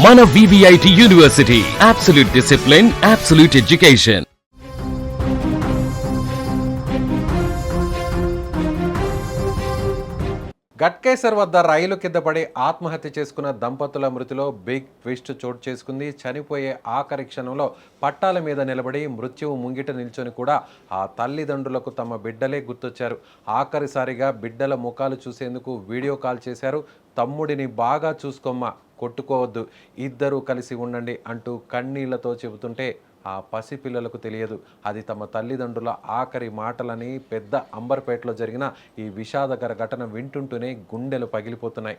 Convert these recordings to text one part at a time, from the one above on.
మన VVIT university, absolute discipline, absolute education. Ghatkesar వద్ద రైలు కింద పడి ఆత్మహత్య చేసుకున్న దంపతుల మృతిలో బిగ్ ట్విస్ట్ చోటు చేసుకుంది. చనిపోయే ఆఖరి క్షణంలో పట్టాల మీద నిలబడి మృత్యువు ముంగిట నిల్చొని కూడా ఆ తల్లిదండ్రులకు తమ బిడ్డలే గుర్తొచ్చారు. ఆఖరిసారిగా బిడ్డల ముఖాలు చూసేందుకు వీడియో కాల్ చేశారు. తమ్ముడిని బాగా చూసుకోమ్మా, కొట్టుకోవద్దు, ఇద్దరూ కలిసి ఉండండి అంటూ కన్నీళ్లతో చెబుతుంటే ఆ పసిపిల్లలకు తెలియదు అది తమ తల్లిదండ్రుల ఆఖరి మాటలని. పెద్ద అంబర్పేటలో జరిగిన ఈ విషాదకర ఘటన వింటుంటూనే గుండెలు పగిలిపోతున్నాయి.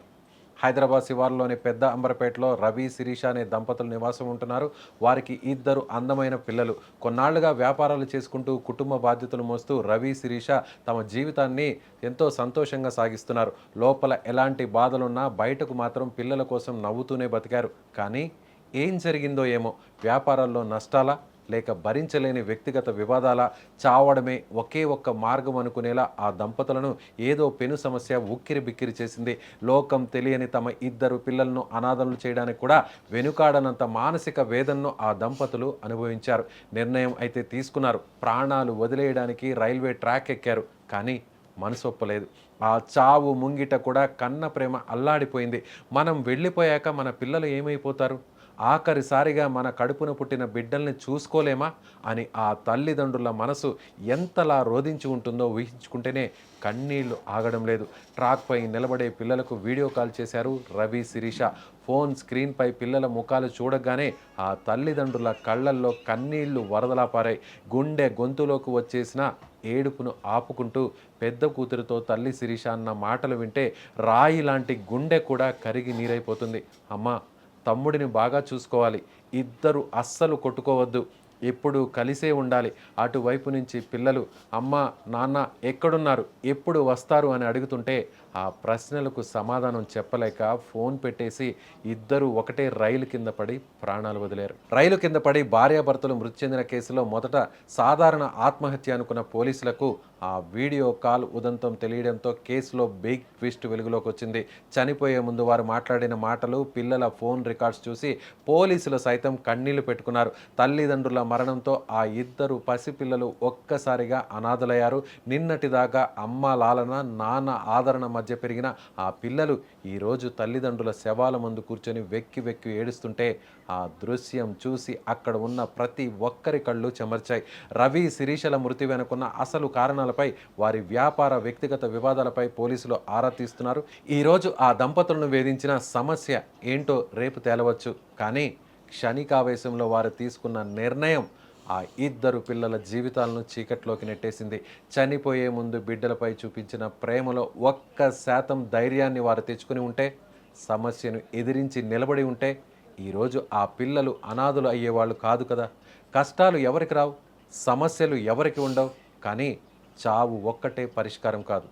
హైదరాబాద్ శివార్లోని పెద్ద అంబర్పేటలో రవి, శిరీష అనే దంపతులు నివాసం ఉంటున్నారు. వారికి ఇద్దరు అందమైన పిల్లలు. కొన్నాళ్లుగా వ్యాపారాలు చేసుకుంటూ కుటుంబ బాధ్యతలు మోస్తూ రవి, శిరీష తమ జీవితాన్ని ఎంతో సంతోషంగా సాగిస్తున్నారు. లోపల ఎలాంటి బాధలున్నా బయటకు మాత్రం పిల్లల కోసం నవ్వుతూనే బతికారు. కానీ ఏం జరిగిందో ఏమో, వ్యాపారాల్లో నష్టాలా, లేక భరించలేని వ్యక్తిగత వివాదాల, చావడమే ఒకే ఒక్క మార్గం అనుకునేలా ఆ దంపతులను ఏదో పెను సమస్య ఉక్కిరి బిక్కిరి చేసింది. లోకం తెలియని తమ ఇద్దరు పిల్లలను అనాథలు చేయడానికి కూడా వెనుకాడనంత మానసిక వేదనను ఆ దంపతులు అనుభవించారు. నిర్ణయం అయితే తీసుకున్నారు. ప్రాణాలు వదిలేయడానికి రైల్వే ట్రాక్ ఎక్కారు. కానీ మనసొప్పలేదు. ఆ చావు ముంగిట కూడా కన్న ప్రేమ అల్లాడిపోయింది. మనం వెళ్ళిపోయాక మన పిల్లలు ఏమైపోతారు? ఆఖరిసారిగా మన కడుపున పుట్టిన బిడ్డల్ని చూసుకోలేమా అని ఆ తల్లిదండ్రుల మనసు ఎంతలా రోధించి ఉంటుందో ఊహించుకుంటేనే కన్నీళ్లు ఆగడం లేదు. ట్రాక్పై నిలబడే పిల్లలకు వీడియో కాల్ చేశారు రవి, శిరీష. ఫోన్ స్క్రీన్పై పిల్లల ముఖాలు చూడగానే ఆ తల్లిదండ్రుల కళ్ళల్లో కన్నీళ్లు వరదలా పారాయి. గుండె గొంతులోకి వచ్చేసిన ఏడుపును ఆపుకుంటూ పెద్ద కూతురితో తల్లి శిరీష అన్న మాటలు వింటే రాయి లాంటి గుండె కూడా కరిగి నీరైపోతుంది. అమ్మా, తమ్ముడిని బాగా చూసుకోవాలి, ఇద్దరు అస్సలు కొట్టుకోవద్దు, ఎప్పుడు కలిసే ఉండాలి. అటువైపు నుంచి పిల్లలు అమ్మ, నాన్న ఎక్కడున్నారు, ఎప్పుడు వస్తారు అని అడుగుతుంటే ఆ ప్రశ్నలకు సమాధానం చెప్పలేక ఫోన్ పెట్టేసి ఇద్దరు ఒకటే రైలు కింద పడి ప్రాణాలు వదిలేరు. రైలు కింద పడి భార్యాభర్తలు మృతి చెందిన కేసులో మొదట సాధారణ ఆత్మహత్య అనుకున్న పోలీసులకు ఆ వీడియో కాల్ ఉదంతం తెలియడంతో కేసులో బిగ్ ట్విస్ట్ వెలుగులోకి వచ్చింది. చనిపోయే ముందు వారు మాట్లాడిన మాటలు, పిల్లల ఫోన్ రికార్డ్స్ చూసి పోలీసులు సైతం కన్నీళ్లు పెట్టుకున్నారు. తల్లిదండ్రుల మరణంతో ఆ ఇద్దరు పసిపిల్లలు ఒక్కసారిగా అనాథలయ్యారు. నిన్నటిదాకా అమ్మ లాలన, నాన్న ఆదరణ మధ్య పెరిగిన ఆ పిల్లలు ఈరోజు తల్లిదండ్రుల శవాల ముందు కూర్చొని వెక్కి వెక్కి ఏడుస్తుంటే ఆ దృశ్యం చూసి అక్కడ ఉన్న ప్రతి ఒక్కరి కళ్ళు చెమర్చాయి. రవి, శిరీషల మృతి వెనుకున్న అసలు కారణాలపై, వారి వ్యాపార, వ్యక్తిగత వివాదాలపై పోలీసులు ఆరా తీస్తున్నారు. ఈరోజు ఆ దంపతులను వేధించిన సమస్య ఏంటో రేపు తేలవచ్చు. కానీ క్షణికావేశంలో వారు తీసుకున్న నిర్ణయం ఆ ఇద్దరు పిల్లల జీవితాలను చీకట్లోకి నెట్టేసింది. చనిపోయే ముందు బిడ్డలపై చూపించిన ప్రేమలో 1% ధైర్యాన్ని వారు తెచ్చుకుని ఉంటే, సమస్యను ఎదిరించి నిలబడి ఉంటే ఈరోజు ఆ పిల్లలు అనాథులు అయ్యేవాళ్ళు కాదు కదా. కష్టాలు ఎవరికి రావు, సమస్యలు ఎవరికి ఉండవు, కానీ చావు ఒక్కటే పరిష్కారం కాదు.